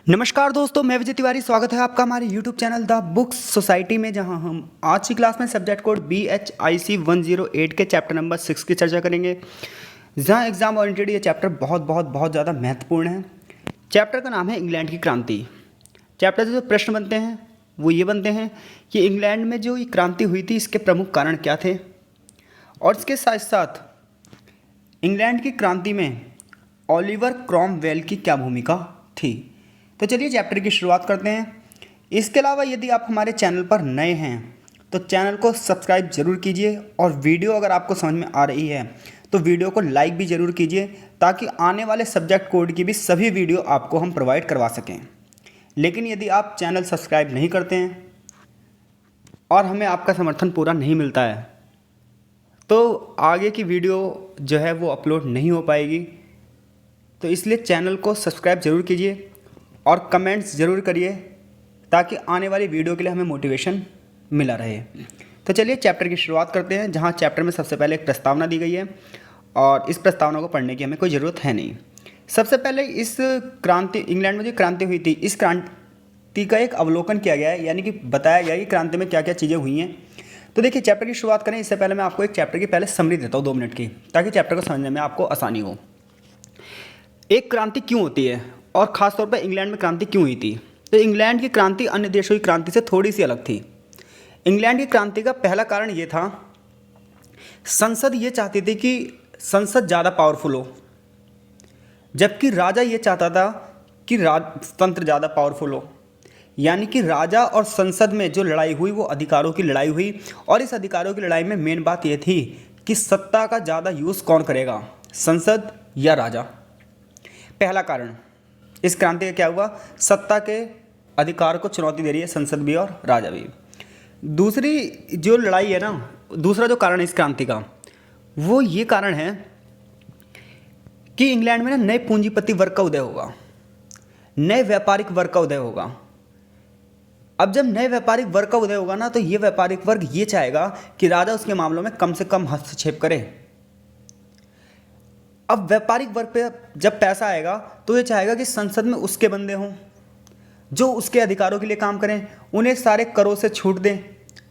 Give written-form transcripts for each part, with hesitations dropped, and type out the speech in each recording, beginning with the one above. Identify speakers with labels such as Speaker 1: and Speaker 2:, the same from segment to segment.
Speaker 1: नमस्कार दोस्तों, मैं विजय तिवारी। स्वागत है आपका हमारे YouTube channel the books society में, जहां हम आज की क्लास में सब्जेक्ट कोड BHIC 108 के चैप्टर नंबर 6 की चर्चा करेंगे। जहां एग्जाम ओरिएंटेड ये चैप्टर बहुत ज़्यादा महत्वपूर्ण है। चैप्टर का नाम है इंग्लैंड की क्रांति। चैप्टर से जो प्रश्न बनते हैं वो ये बनते हैं कि इंग्लैंड में जो ये क्रांति हुई थी इसके प्रमुख कारण क्या थे, और इसके साथ साथ इंग्लैंड की क्रांति में ओलिवर क्रॉमवेल की क्या भूमिका थी। तो चलिए चैप्टर की शुरुआत करते हैं। इसके अलावा यदि आप हमारे चैनल पर नए हैं तो चैनल को सब्सक्राइब जरूर कीजिए, और वीडियो अगर आपको समझ में आ रही है तो वीडियो को लाइक भी ज़रूर कीजिए, ताकि आने वाले सब्जेक्ट कोड की भी सभी वीडियो आपको हम प्रोवाइड करवा सकें। लेकिन यदि आप चैनल सब्सक्राइब नहीं करते हैं और हमें आपका समर्थन पूरा नहीं मिलता है तो आगे की वीडियो जो है वो अपलोड नहीं हो पाएगी। तो इसलिए चैनल को सब्सक्राइब ज़रूर कीजिए और कमेंट्स ज़रूर करिए, ताकि आने वाली वीडियो के लिए हमें मोटिवेशन मिला रहे। तो चलिए चैप्टर की शुरुआत करते हैं, जहां चैप्टर में सबसे पहले एक प्रस्तावना दी गई है, और इस प्रस्तावना को पढ़ने की हमें कोई ज़रूरत है नहीं। सबसे पहले इस क्रांति, इंग्लैंड में जो क्रांति हुई थी, इस क्रांति का एक अवलोकन किया गया है, यानी कि बताया गया कि क्रांति में क्या क्या चीज़ें हुई हैं। तो देखिए चैप्टर की शुरुआत करें इससे पहले मैं आपको एक चैप्टर की पहले समरी देता हूँ 2 मिनट की, ताकि चैप्टर को समझने में आपको आसानी हो। एक क्रांति क्यों होती है और ख़ासतौर पर इंग्लैंड में क्रांति क्यों हुई थी। तो इंग्लैंड की क्रांति अन्य देशों की क्रांति से थोड़ी सी अलग थी। इंग्लैंड की क्रांति का पहला कारण ये था, संसद ये चाहती थी कि संसद ज़्यादा पावरफुल हो, जबकि राजा ये चाहता था कि राजतंत्र ज़्यादा पावरफुल हो। यानी कि राजा और संसद में जो लड़ाई हुई वो अधिकारों की लड़ाई हुई, और इस अधिकारों की लड़ाई में मेन बात ये थी कि सत्ता का ज़्यादा यूज़ कौन करेगा, संसद या राजा। पहला कारण इस क्रांति का क्या हुआ, सत्ता के अधिकार को चुनौती दे रही है संसद भी और राजा भी। दूसरी जो लड़ाई है ना, दूसरा जो कारण है इस क्रांति का, वो ये कारण है कि इंग्लैंड में ना नए पूंजीपति वर्ग का उदय होगा, नए व्यापारिक वर्ग का उदय होगा। अब जब नए व्यापारिक वर्ग का उदय होगा ना, तो ये व्यापारिक वर्ग ये चाहेगा कि राजा उसके मामलों में कम से कम हस्तक्षेप करे। अब व्यापारिक वर्ग पे जब पैसा आएगा तो ये चाहेगा कि संसद में उसके बंदे हों जो उसके अधिकारों के लिए काम करें, उन्हें सारे करों से छूट दें,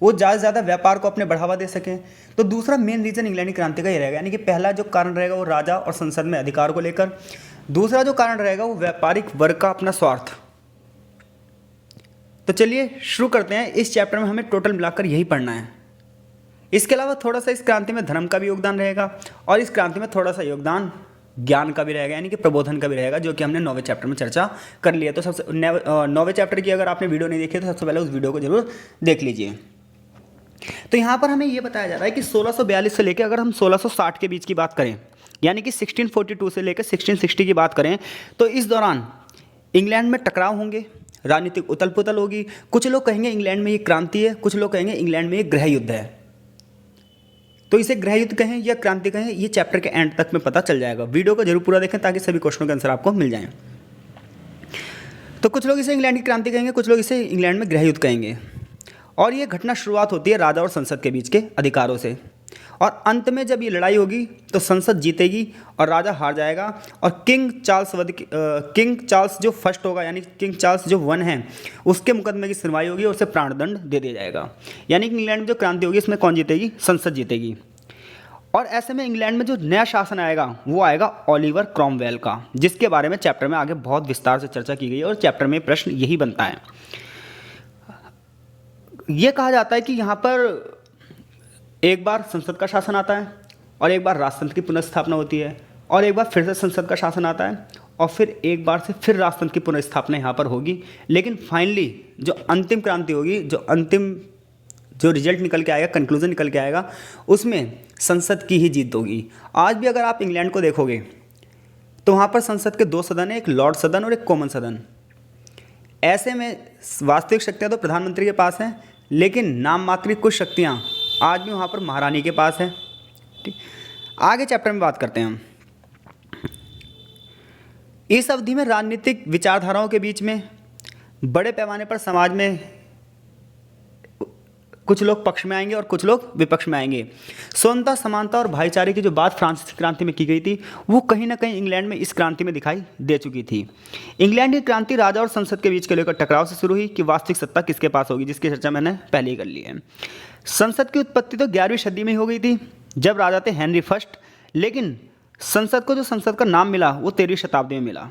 Speaker 1: वो ज़्यादा से ज़्यादा व्यापार को अपने बढ़ावा दे सकें। तो दूसरा मेन रीज़न इंग्लैंड की क्रांति का ये रहेगा, यानी कि पहला जो कारण रहेगा वो राजा और संसद में अधिकार को लेकर, दूसरा जो कारण रहेगा वो व्यापारिक वर्ग का अपना स्वार्थ। तो चलिए शुरू करते हैं। इस चैप्टर में हमें टोटल मिलाकर यही पढ़ना है। इसके अलावा थोड़ा सा इस क्रांति में धर्म का भी योगदान रहेगा, और इस क्रांति में थोड़ा सा योगदान ज्ञान का भी रहेगा, यानी कि प्रबोधन का भी रहेगा, जो कि हमने 9वें चैप्टर में चर्चा कर लिया। तो सबसे 9वें चैप्टर की अगर आपने वीडियो नहीं देखी तो सबसे पहले उस वीडियो को जरूर देख लीजिए। तो यहाँ पर हमें ये बताया जा रहा है कि 1642 से लेकर अगर हम 1660 के बीच की बात करें, यानी कि 1642 से लेकर 1660 की बात करें, तो इस दौरान इंग्लैंड में टकराव होंगे, राजनीतिक उथल पुथल होगी। कुछ लोग कहेंगे इंग्लैंड में ये क्रांति है, कुछ लोग कहेंगे इंग्लैंड में ये गृह युद्ध है। तो इसे गृह युद्ध कहें या क्रांति कहें, ये चैप्टर के एंड तक में पता चल जाएगा। वीडियो को जरूर पूरा देखें ताकि सभी क्वेश्चनों के आंसर आपको मिल जाएं। तो कुछ लोग इसे इंग्लैंड की क्रांति कहेंगे, कुछ लोग इसे इंग्लैंड में गृह युद्ध कहेंगे। और ये घटना शुरुआत होती है राजा और संसद के बीच के अधिकारों से, और अंत में जब ये लड़ाई होगी तो संसद जीतेगी और राजा हार जाएगा, और किंग चार्ल्स जो फर्स्ट होगा, यानी किंग चार्ल्स जो 1 है, उसके मुकदमे की सुनवाई होगी और उसे प्राणदंड दे दिया जाएगा। यानी कि इंग्लैंड में जो क्रांति होगी इसमें कौन जीतेगी, संसद जीतेगी। और ऐसे में इंग्लैंड में जो नया शासन आएगा वो आएगा ओलिवर क्रॉमवेल का, जिसके बारे में चैप्टर में आगे बहुत विस्तार से चर्चा की गई है, और चैप्टर में प्रश्न यही बनता है। यह कहा जाता है कि यहाँ पर एक बार संसद का शासन आता है, और एक बार राजतंत्र की पुनर्स्थापना होती है, और एक बार फिर से संसद का शासन आता है, और फिर एक बार से फिर राजतंत्र की पुनर्स्थापना यहाँ पर होगी। लेकिन फाइनली जो अंतिम क्रांति होगी, जो रिजल्ट निकल के आएगा, कंक्लूजन निकल के आएगा, उसमें संसद की ही जीत होगी। आज भी अगर आप इंग्लैंड को देखोगे तो वहाँ पर संसद के 2 सदन हैं, एक लॉर्ड सदन और एक कॉमन सदन। ऐसे में वास्तविक शक्तियाँ तो प्रधानमंत्री के पास हैं, लेकिन नाम मात्र कुछ शक्तियाँ आज भी वहाँ पर महारानी के पास है। ठीक, आगे चैप्टर में बात करते हैं हम। इस अवधि में राजनीतिक विचारधाराओं के बीच में बड़े पैमाने पर समाज में कुछ लोग पक्ष में आएंगे और कुछ लोग विपक्ष में आएंगे। समानता समानता और भाईचारे की जो बात फ्रांसीसी क्रांति में की गई थी वो कहीं ना कहीं इंग्लैंड में इस क्रांति में दिखाई दे चुकी थी। इंग्लैंड की क्रांति राजा और संसद के बीच के लेकर टकराव से शुरू हुई कि वास्तविक सत्ता किसके पास होगी, जिसकी चर्चा मैंने पहले ही कर ली है। संसद की उत्पत्ति तो 11वीं सदी में ही हो गई थी जब राजा थे हेनरी फर्स्ट, लेकिन संसद को जो संसद का नाम मिला वो 13वीं शताब्दी में मिला।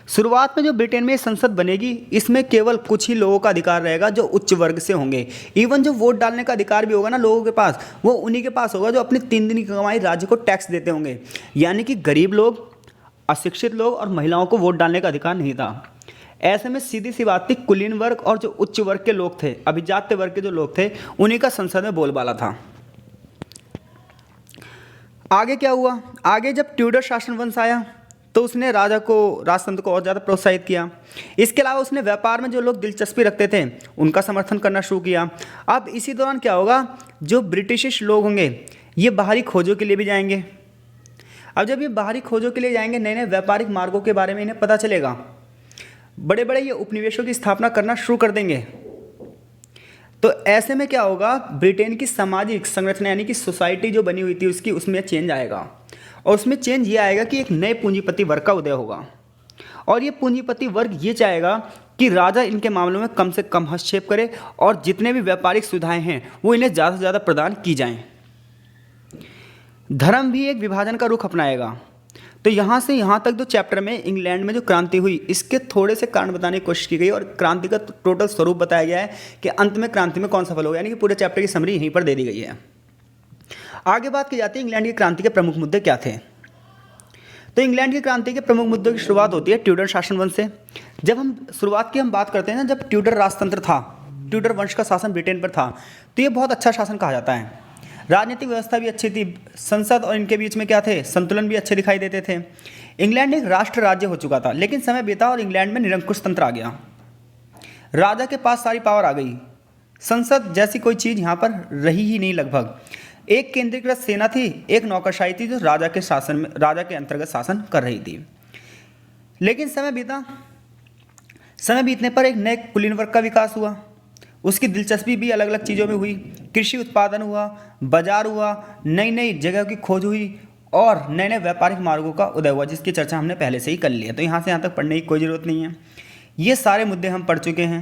Speaker 1: शुरुआत में जो ब्रिटेन में संसद बनेगी इसमें केवल कुछ ही लोगों का अधिकार रहेगा जो उच्च वर्ग से होंगे। इवन जो वोट डालने का अधिकार भी होगा ना लोगों के पास, वो उन्हीं के पास होगा जो अपनी 3 दिन की कमाई राज्य को टैक्स देते होंगे। यानी कि गरीब लोग, अशिक्षित लोग और महिलाओं को वोट डालने का अधिकार नहीं था। ऐसे में सीधी सी बात थी, कुलीन वर्ग और जो उच्च वर्ग के लोग थे, अभिजात्य वर्ग के जो लोग थे, उन्हीं का संसद में बोलबाला था। आगे क्या हुआ? आगे जब ट्यूडर शासन वंश आया तो उसने राजतंत्र को और ज़्यादा प्रोत्साहित किया। इसके अलावा उसने व्यापार में जो लोग दिलचस्पी रखते थे उनका समर्थन करना शुरू किया। अब इसी दौरान क्या होगा, जो ब्रिटिश लोग होंगे ये बाहरी खोजों के लिए भी जाएंगे। अब जब ये बाहरी खोजों के लिए जाएंगे, नए नए व्यापारिक मार्गों के बारे में इन्हें पता चलेगा, बड़े बड़े ये उपनिवेशों की स्थापना करना शुरू कर देंगे। तो ऐसे में क्या होगा, ब्रिटेन की सामाजिक संरचना यानी कि सोसाइटी जो बनी हुई थी उसमें चेंज आएगा। और उसमें चेंज ये आएगा कि एक नए पूंजीपति वर्ग का उदय होगा। और ये पूंजीपति वर्ग ये चाहेगा कि राजा इनके मामलों में कम से कम हस्तक्षेप करे और जितने भी व्यापारिक सुविधाएं हैं वो इन्हें ज़्यादा से ज़्यादा प्रदान की जाएं। धर्म भी एक विभाजन का रुख अपनाएगा। तो यहाँ से यहाँ तक जो चैप्टर में इंग्लैंड में जो क्रांति हुई इसके थोड़े से कारण बताने की कोशिश की गई और क्रांति का टोटल स्वरूप बताया गया है कि अंत में क्रांति में कौन सफल होगा, यानी कि पूरे चैप्टर की समरी यहीं पर दे दी गई है। आगे बात की जाती है इंग्लैंड की क्रांति के प्रमुख मुद्दे क्या थे। तो इंग्लैंड की क्रांति के प्रमुख मुद्दों की शुरुआत होती है ट्यूडर शासन वंश से। जब हम शुरुआत की बात करते हैं ना, जब ट्यूडर राजतंत्र था, ट्यूडर वंश का शासन ब्रिटेन पर था, तो ये बहुत अच्छा शासन कहा जाता है। राजनीतिक व्यवस्था भी अच्छी थी, संसद और इनके बीच में क्या थे, संतुलन भी अच्छे दिखाई देते थे। इंग्लैंड एक राष्ट्र राज्य हो चुका था, लेकिन समय बीता और इंग्लैंड में निरंकुश तंत्र आ गया। राजा के पास सारी पावर आ गई, संसद जैसी कोई चीज़ यहाँ पर रही ही नहीं। लगभग एक केंद्रीकृत सेना थी, एक नौकरशाही थी जो राजा के अंतर्गत शासन कर रही थी। लेकिन समय बीतने पर एक नए कुलीन वर्ग का विकास हुआ, उसकी दिलचस्पी भी अलग अलग चीज़ों में हुई। कृषि उत्पादन हुआ, बाजार हुआ, नई नई जगह की खोज हुई और नए नए व्यापारिक मार्गों का उदय हुआ, जिसकी चर्चा हमने पहले से ही कर ली है। तो यहाँ से यहाँ तक पढ़ने की कोई ज़रूरत नहीं है, ये सारे मुद्दे हम पढ़ चुके हैं।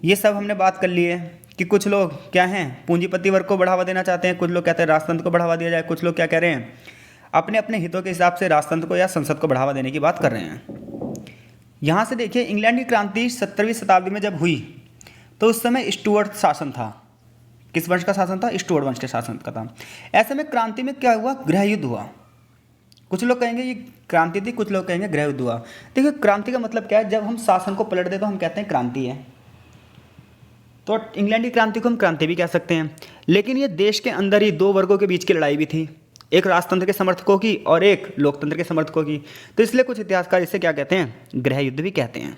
Speaker 1: ये सब हमने बात कर ली है कि कुछ लोग क्या हैं, पूंजीपति वर्ग को बढ़ावा देना चाहते हैं, कुछ लोग कहते हैं राजतंत्र को बढ़ावा दिया जाए, कुछ लोग क्या कह रहे हैं, अपने अपने हितों के हिसाब से राजतंत्र को या संसद को बढ़ावा देने की बात कर रहे हैं। यहाँ से देखिए, इंग्लैंड की क्रांति 17वीं शताब्दी में जब हुई तो उस समय स्टुअर्ट शासन था। किस वंश का शासन था? स्टुअर्ट वंश के शासन का था। ऐसे में क्रांति में क्या हुआ, गृह युद्ध हुआ। कुछ लोग कहेंगे ये क्रांति थी, कुछ लोग कहेंगे गृह युद्ध हुआ। देखिए क्रांति का मतलब क्या है, जब हम शासन को पलट दे तो हम कहते हैं क्रांति है। तो इंग्लैंड की क्रांति को हम क्रांति भी कह सकते हैं। लेकिन ये देश के अंदर ही दो वर्गों के बीच की लड़ाई भी थी, एक राजतंत्र के समर्थकों की और एक लोकतंत्र के समर्थकों की। तो इसलिए कुछ इतिहासकार इसे क्या कहते हैं, गृह युद्ध भी कहते हैं।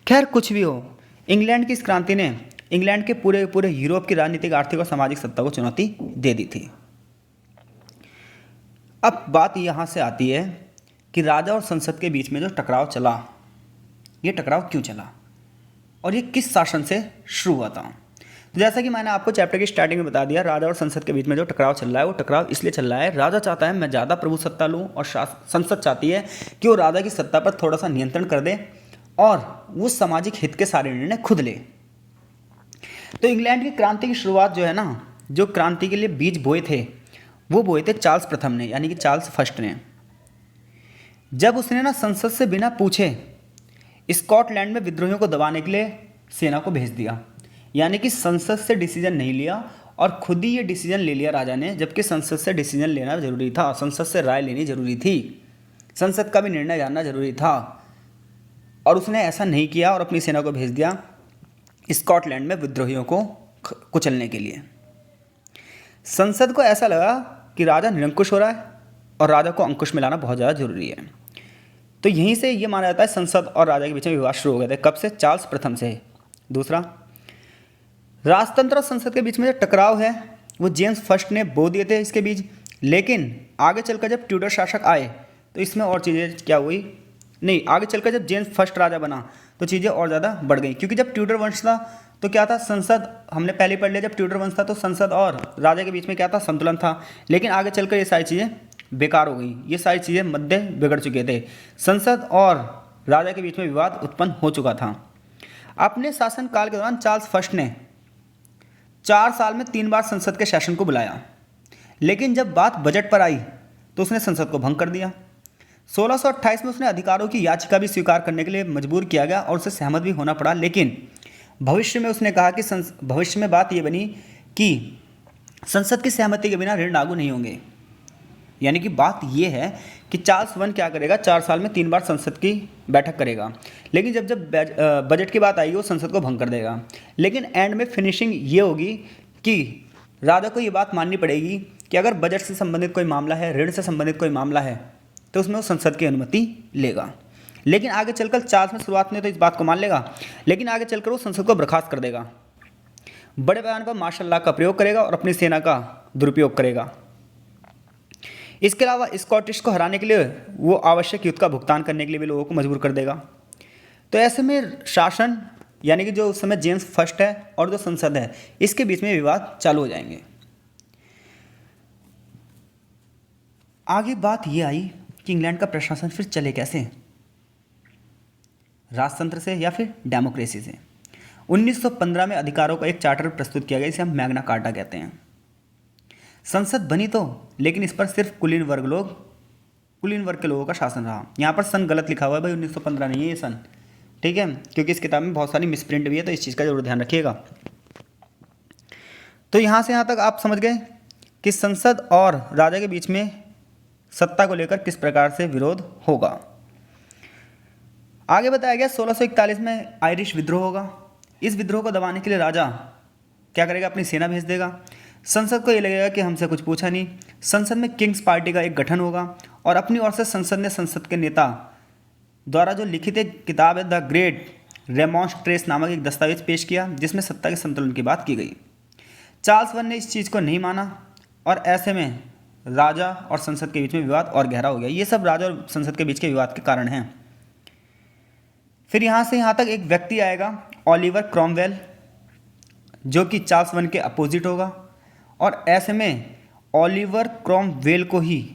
Speaker 1: खैर कुछ भी हो, इंग्लैंड की इस क्रांति ने इंग्लैंड के पूरे यूरोप की राजनीतिक, आर्थिक और सामाजिक सत्ता को चुनौती दे दी थी। अब बात यहाँ से आती है कि राजा और संसद के बीच में जो टकराव चला, ये टकराव क्यों चला और ये किस शासन से शुरू हुआ था। तो जैसा कि मैंने आपको चैप्टर की स्टार्टिंग में बता दिया, राजा और संसद के बीच में जो टकराव चल रहा है वो टकराव इसलिए चल रहा है, राजा चाहता है मैं ज़्यादा प्रभु सत्ता लूँ और संसद चाहती है कि वो राजा की सत्ता पर थोड़ा सा नियंत्रण कर दे और वो सामाजिक हित के सारे निर्णय खुद ले। तो इंग्लैंड की क्रांति की शुरुआत जो है ना, जो क्रांति के लिए बीज बोए थे वो बोए थे चार्ल्स प्रथम ने, यानी कि चार्ल्स फर्स्ट ने। जब उसने ना संसद से बिना पूछे स्कॉटलैंड में विद्रोहियों को दबाने के लिए सेना को भेज दिया, यानी कि संसद से डिसीजन नहीं लिया और खुद ही ये डिसीजन ले लिया राजा ने, जबकि संसद से डिसीजन लेना जरूरी था, संसद से राय लेनी जरूरी थी, संसद का भी निर्णय जानना जरूरी था। और उसने ऐसा नहीं किया और अपनी सेना को भेज दिया स्कॉटलैंड में विद्रोहियों को कुचलने के लिए। संसद को ऐसा लगा कि राजा निरंकुश हो रहा है और राजा को अंकुश में लाना बहुत ज़्यादा जरूरी है। तो यहीं से ये माना जाता है संसद और राजा के बीच में विवाद शुरू हो गए थे। कब से? चार्ल्स प्रथम से। दूसरा, राजतंत्र और संसद के बीच में जो टकराव है वो जेम्स फर्स्ट ने बो दिए थे इसके बीच, लेकिन आगे चलकर जब ट्यूडर शासक आए तो इसमें और चीज़ें क्या हुई, नहीं, आगे चलकर जब जेम्स फर्स्ट राजा बना तो चीज़ें और ज़्यादा बढ़ गई, क्योंकि जब ट्यूडर वंश था तो क्या था, संसद, हमने पहले पढ़ लिया, जब ट्यूडर वंश था तो संसद और राजा के बीच में क्या था, संतुलन था। लेकिन आगे चलकर ये सारी चीज़ें बेकार हो गई, ये सारी चीज़ें मध्य बिगड़ चुके थे, संसद और राजा के बीच में विवाद उत्पन्न हो चुका था। अपने शासनकाल के दौरान चार्ल्स फर्स्ट ने 4 साल में 3 बार संसद के सेशन को बुलाया, लेकिन जब बात बजट पर आई तो उसने संसद को भंग कर दिया। 1628 में उसने अधिकारों की याचिका भी स्वीकार करने के लिए मजबूर किया गया और उसे सहमत भी होना पड़ा, लेकिन भविष्य में उसने कहा कि भविष्य में बात यह बनी कि संसद की सहमति के बिना ऋण लागू नहीं होंगे। यानी कि बात यह है कि चार्ल्स वन क्या करेगा, 4 साल में 3 बार संसद की बैठक करेगा, लेकिन जब जब बजट की बात आएगी वो संसद को भंग कर देगा। लेकिन एंड में फिनिशिंग ये होगी कि राजा को ये बात माननी पड़ेगी कि अगर बजट से संबंधित कोई मामला है, ऋण से संबंधित कोई मामला है, तो उसमें वो संसद की अनुमति लेगा। लेकिन आगे चलकर चार्ल्स में शुरुआत में तो इस बात को मान लेगा, लेकिन आगे चलकर वो संसद को बर्खास्त कर देगा, बड़े पैमाने पर मार्शल लॉ का प्रयोग करेगा और अपनी सेना का दुरुपयोग करेगा। इसके अलावा स्कॉटिश को हराने के लिए वो आवश्यक युद्ध का भुगतान करने के लिए भी लोगों को मजबूर कर देगा। तो ऐसे में शासन, यानी कि जो उस समय जेम्स फर्स्ट है और जो संसद है, इसके बीच में विवाद चालू हो जाएंगे। आगे बात ये आई कि इंग्लैंड का प्रशासन फिर चले कैसे, राजतंत्र से या फिर डेमोक्रेसी से। 1915 में अधिकारों का एक चार्टर प्रस्तुत किया गया, इसे हम मैग्ना कार्टा कहते हैं। संसद बनी तो, लेकिन इस पर सिर्फ कुलीन वर्ग के लोगों का शासन रहा। यहाँ पर सन गलत लिखा हुआ है भाई, 1915 नहीं है ये सन, ठीक है, क्योंकि इस किताब में बहुत सारी मिसप्रिंट भी है, तो इस चीज़ का जरूर ध्यान रखिएगा। तो यहाँ से यहाँ तक आप समझ गए कि संसद और राजा के बीच में सत्ता को लेकर किस प्रकार से विरोध होगा। आगे बताया गया 1641 में आयरिश विद्रोह होगा। इस विद्रोह को दबाने के लिए राजा क्या करेगा, अपनी सेना भेज देगा। संसद को ये लगेगा कि हमसे कुछ पूछा नहीं। संसद में किंग्स पार्टी का एक गठन होगा और अपनी ओर से संसद ने संसद के नेता द्वारा जो लिखित एक किताब है द ग्रेट रेमॉन्स्ट्रेंस नामक एक दस्तावेज पेश किया, जिसमें सत्ता के संतुलन की बात की गई। चार्ल्स वन ने इस चीज़ को नहीं माना और ऐसे में राजा और संसद के बीच में विवाद और गहरा हो गया। ये सब राजा और संसद के बीच के विवाद के कारण हैं। फिर यहाँ से यहाँ तक एक व्यक्ति आएगा, ओलिवर क्रॉमवेल, जो कि चार्ल्स वन के अपोजिट होगा, और ऐसे में ओलिवर क्रॉमवेल को ही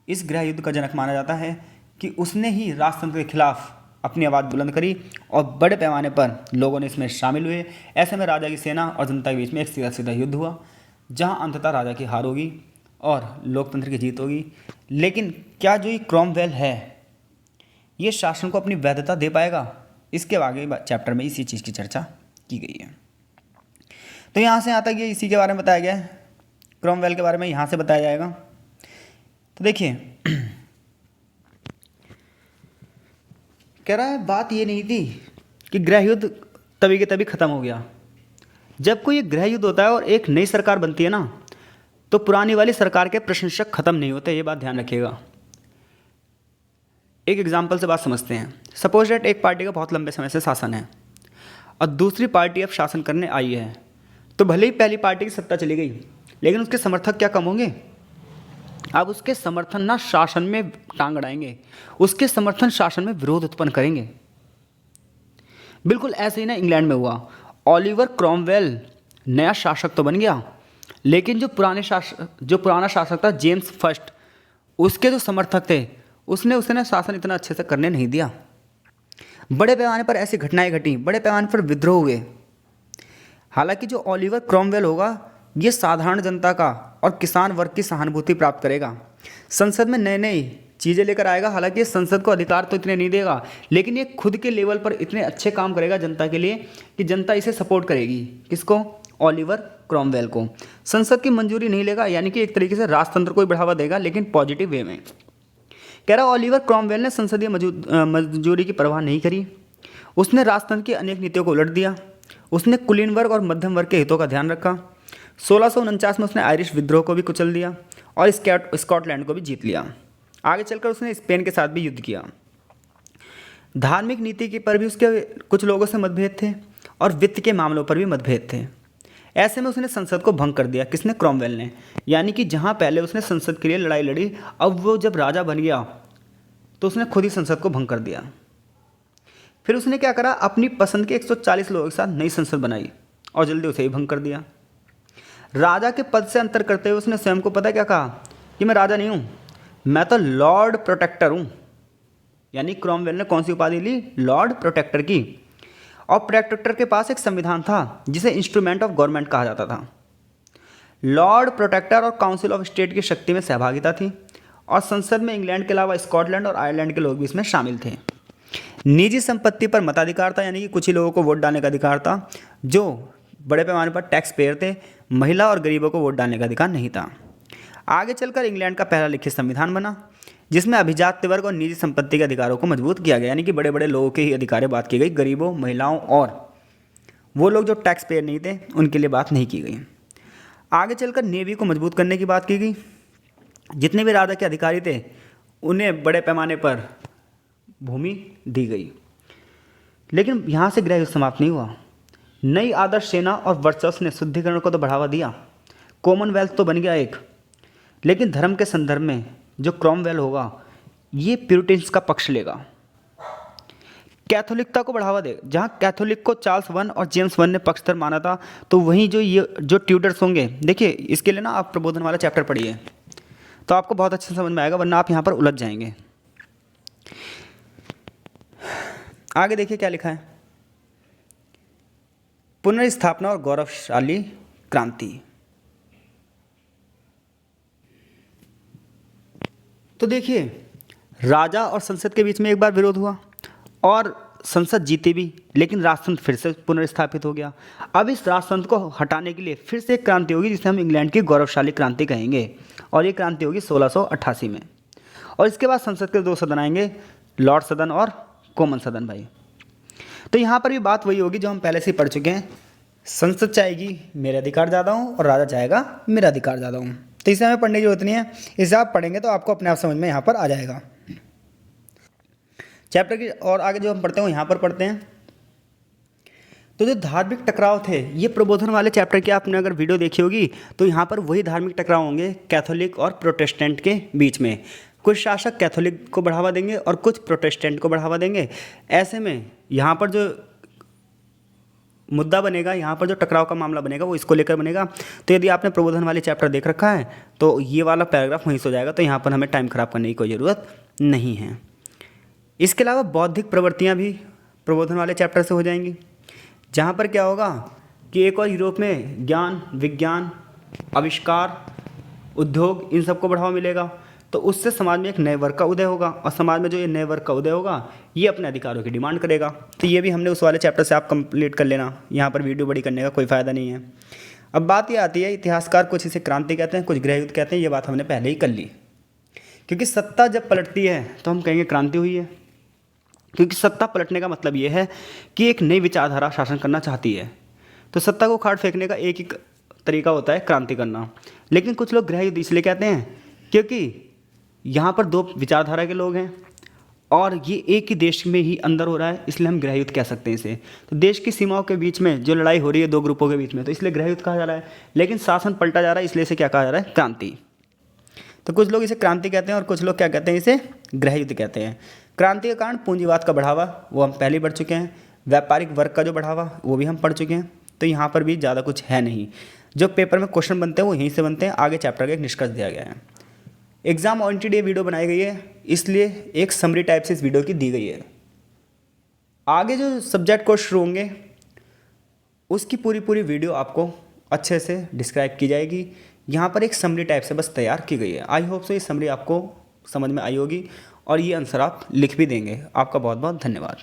Speaker 1: इस गृह युद्ध का जनक माना जाता है कि उसने ही राजतंत्र के खिलाफ अपनी आवाज़ बुलंद करी और बड़े पैमाने पर लोगों ने इसमें शामिल हुए। ऐसे में राजा की सेना और जनता के बीच में एक सीधा सीधा युद्ध हुआ, जहां अंततः राजा की हार होगी और लोकतंत्र की जीत होगी। लेकिन क्या जो ये क्रॉमवेल है ये शासन को अपनी वैधता दे पाएगा, इसके आगे चैप्टर में इसी चीज़ की चर्चा की गई है। तो यहाँ से यहाँ तक ये इसी के बारे में बताया गया है, क्रॉमवेल के बारे में यहाँ से बताया जाएगा। तो देखिए कह रहा है बात ये नहीं थी कि गृह युद्ध तभी के तभी खत्म हो गया। जब कोई गृह युद्ध होता है और एक नई सरकार बनती है ना, तो पुरानी वाली सरकार के प्रशंसक खत्म नहीं होते, ये बात ध्यान रखिएगा। एक एग्जाम्पल से बात समझते हैं। सपोज डेट एक पार्टी का बहुत लंबे समय से शासन है और दूसरी पार्टी अब शासन करने आई है, तो भले ही पहली पार्टी की सत्ता चली गई, लेकिन उसके समर्थक क्या कम होंगे? अब उसके समर्थन ना शासन में टांग अड़ाएंगे, उसके समर्थन शासन में विरोध उत्पन्न करेंगे। बिल्कुल ऐसे ही ना इंग्लैंड में हुआ। ओलिवर क्रॉमवेल नया शासक तो बन गया, लेकिन जो पुराना शासक था जेम्स फर्स्ट, उसके जो समर्थक थे उसने शासन इतना अच्छे से करने नहीं दिया। बड़े पैमाने पर ऐसी घटनाएं घटी, बड़े पैमाने पर विद्रोह हुए। हालांकि जो ओलिवर क्रॉमवेल होगा ये साधारण जनता का और किसान वर्ग की सहानुभूति प्राप्त करेगा, संसद में नई नई चीज़ें लेकर आएगा। हालांकि ये संसद को अधिकार तो इतने नहीं देगा, लेकिन ये खुद के लेवल पर इतने अच्छे काम करेगा जनता के लिए कि जनता इसे सपोर्ट करेगी। किसको? ओलिवर क्रॉमवेल को। संसद की मंजूरी नहीं लेगा, यानी कि एक तरीके से राजतंत्र को ही बढ़ावा देगा, लेकिन पॉजिटिव वे में। कह रहा ओलिवर क्रॉमवेल ने संसदीय मंजूरी की परवाह नहीं करी। उसने राजतंत्र की अनेक नीतियों को उलट दिया। उसने कुलीन वर्ग और मध्यम वर्ग के हितों का ध्यान रखा। 1649 में उसने आयरिश विद्रोह को भी कुचल दिया और स्कॉटलैंड को भी जीत लिया। आगे चलकर उसने स्पेन के साथ भी युद्ध किया। धार्मिक नीति के पर भी उसके कुछ लोगों से मतभेद थे और वित्त के मामलों पर भी मतभेद थे। ऐसे में उसने संसद को भंग कर दिया। किसने? क्रॉमवेल ने। यानी कि जहां पहले उसने संसद के लिए लड़ाई लड़ी, अब वो जब राजा बन गया तो उसने खुद ही संसद को भंग कर दिया। फिर उसने क्या करा, अपनी पसंद के 140 लोगों के साथ नई संसद बनाई और जल्दी उसे ही भंग कर दिया। राजा के पद से अंतर करते हुए उसने स्वयं को पता क्या कहा कि मैं राजा नहीं हूँ, मैं तो लॉर्ड प्रोटेक्टर हूँ। यानी क्रॉमवेल ने कौन सी उपाधि ली, लॉर्ड प्रोटेक्टर की। और प्रोटेक्टर के पास एक संविधान था जिसे इंस्ट्रूमेंट ऑफ गवर्नमेंट कहा जाता था। लॉर्ड प्रोटेक्टर और काउंसिल ऑफ स्टेट की शक्ति में सहभागिता थी और संसद में इंग्लैंड के अलावा स्कॉटलैंड और आयरलैंड के लोग भी इसमें शामिल थे। निजी संपत्ति पर मताधिकार था, यानी कि कुछ ही लोगों को वोट डालने का अधिकार था। जो बड़े पैमाने पर टैक्स पेयर थे, महिला और गरीबों को वोट डालने का अधिकार नहीं था। आगे चलकर इंग्लैंड का पहला लिखित संविधान बना जिसमें अभिजात वर्ग और निजी संपत्ति के अधिकारों को मजबूत किया गया, यानी कि बड़े बड़े लोगों के ही अधिकारों बात की गई, गरीबों, महिलाओं और वो लोग जो टैक्स पेयर नहीं थे उनके लिए बात नहीं की गई। आगे चलकर नेवी को मजबूत करने की बात की गई। जितने भी राजा के अधिकारी थे उन्हें बड़े पैमाने पर भूमि दी गई। लेकिन यहाँ से गृह युद्ध समाप्त नहीं हुआ। नई आदर्श सेना और वर्चस्व ने शुद्धिकरण को तो बढ़ावा दिया, कॉमनवेल्थ तो बन गया एक, लेकिन धर्म के संदर्भ में जो क्रॉमवेल होगा ये प्यूरिटन्स का पक्ष लेगा, कैथोलिकता को बढ़ावा देगा। जहाँ कैथोलिक को चार्ल्स वन और जेम्स वन ने पक्षधर माना था, तो वहीं जो ट्यूडर्स होंगे, देखिए इसके लिए ना आप प्रबोधन वाला चैप्टर पढ़िए तो आपको बहुत अच्छे समझ में आएगा, वरना आप यहाँ पर उलझ जाएंगे। आगे देखिए क्या लिखा है, पुनर्स्थापना और गौरवशाली क्रांति। तो देखिए राजा और संसद के बीच में एक बार विरोध हुआ और संसद जीती भी, लेकिन राजतंत्र फिर से पुनर्स्थापित हो गया। अब इस राजतंत्र को हटाने के लिए फिर से एक क्रांति होगी जिसे हम इंग्लैंड की गौरवशाली क्रांति कहेंगे, और ये क्रांति होगी 1688 में। और इसके बाद संसद के 2 सदन आएंगे, लॉर्ड सदन और कॉमन सदन भाई। तो यहाँ पर भी बात वही होगी जो हम पहले से ही पढ़ चुके हैं, संसद चाहेगी मेरे अधिकार ज़्यादा हूँ और राजा चाहेगा मेरा अधिकार ज़्यादा हूँ। तो इसे हमें पढ़ने की जरूरत नहीं है, इसे आप पढ़ेंगे तो आपको अपने आप समझ में यहाँ पर आ जाएगा। चैप्टर की और आगे जो हम पढ़ते हैं यहाँ पर पढ़ते हैं। तो जो धार्मिक टकराव थे ये प्रबोधन वाले चैप्टर की आपने अगर वीडियो देखी होगी तो यहाँ पर वही धार्मिक टकराव होंगे कैथोलिक और प्रोटेस्टेंट के बीच में। कुछ शासक कैथोलिक को बढ़ावा देंगे और कुछ प्रोटेस्टेंट को बढ़ावा देंगे। ऐसे में यहाँ पर जो मुद्दा बनेगा, यहाँ पर जो टकराव का मामला बनेगा वो इसको लेकर बनेगा। तो यदि आपने प्रबोधन वाले चैप्टर देख रखा है तो ये वाला पैराग्राफ वहीं से हो जाएगा, तो यहाँ पर हमें टाइम खराब करने की कोई ज़रूरत नहीं है। इसके अलावा बौद्धिक प्रवृत्तियाँ भी प्रबोधन वाले चैप्टर से हो जाएंगी, जहाँ पर क्या होगा कि एक और यूरोप में ज्ञान, विज्ञान, आविष्कार, उद्योग, इन सबको बढ़ावा मिलेगा। तो उससे समाज में एक नए वर्ग का उदय होगा और समाज में जो ये नए वर्ग का उदय होगा ये अपने अधिकारों की डिमांड करेगा। तो ये भी हमने उस वाले चैप्टर से आप कंप्लीट कर लेना, यहाँ पर वीडियो बड़ी करने का कोई फ़ायदा नहीं है। अब बात ये आती है, इतिहासकार कुछ इसे क्रांति कहते हैं, कुछ गृह युद्ध कहते हैं। ये बात हमने पहले ही कर ली, क्योंकि सत्ता जब पलटती है तो हम कहेंगे क्रांति हुई है, क्योंकि सत्ता पलटने का मतलब ये है कि एक नई विचारधारा शासन करना चाहती है। तो सत्ता को उखाड़ फेंकने का एक ही तरीका होता है क्रांति करना। लेकिन कुछ लोग गृह युद्ध इसलिए कहते हैं क्योंकि यहाँ पर 2 विचारधारा के लोग हैं और ये एक ही देश में ही अंदर हो रहा है, इसलिए हम गृह युद्ध कह सकते हैं इसे। तो देश की सीमाओं के बीच में जो लड़ाई हो रही है 2 ग्रुपों के बीच में, तो इसलिए गृह युद्ध कहा जा रहा है। लेकिन शासन पलटा जा रहा है, इसलिए इसे क्या कहा जा रहा है, क्रांति। तो कुछ लोग इसे क्रांति कहते हैं और कुछ लोग क्या कहते हैं, इसे गृह युद्ध कहते हैं। क्रांति के कारण पूंजीवाद का बढ़ावा वो हम पहले ही बढ़ चुके हैं, व्यापारिक वर्ग का जो बढ़ावा वो भी हम पढ़ चुके हैं। तो यहाँ पर भी ज़्यादा कुछ है नहीं, जो पेपर में क्वेश्चन बनते हैं वो यहीं से बनते हैं। आगे चैप्टर का एक निष्कर्ष दिया गया है। एग्जाम ओरिएंटेड ये वीडियो बनाई गई है, इसलिए एक समरी टाइप से इस वीडियो की दी गई है। आगे जो सब्जेक्ट कोर्स शुरू होंगे उसकी पूरी वीडियो आपको अच्छे से डिस्क्राइब की जाएगी। यहाँ पर एक समरी टाइप से बस तैयार की गई है। आई होप सो ये समरी आपको समझ में आई होगी और ये आंसर आप लिख भी देंगे। आपका बहुत बहुत धन्यवाद।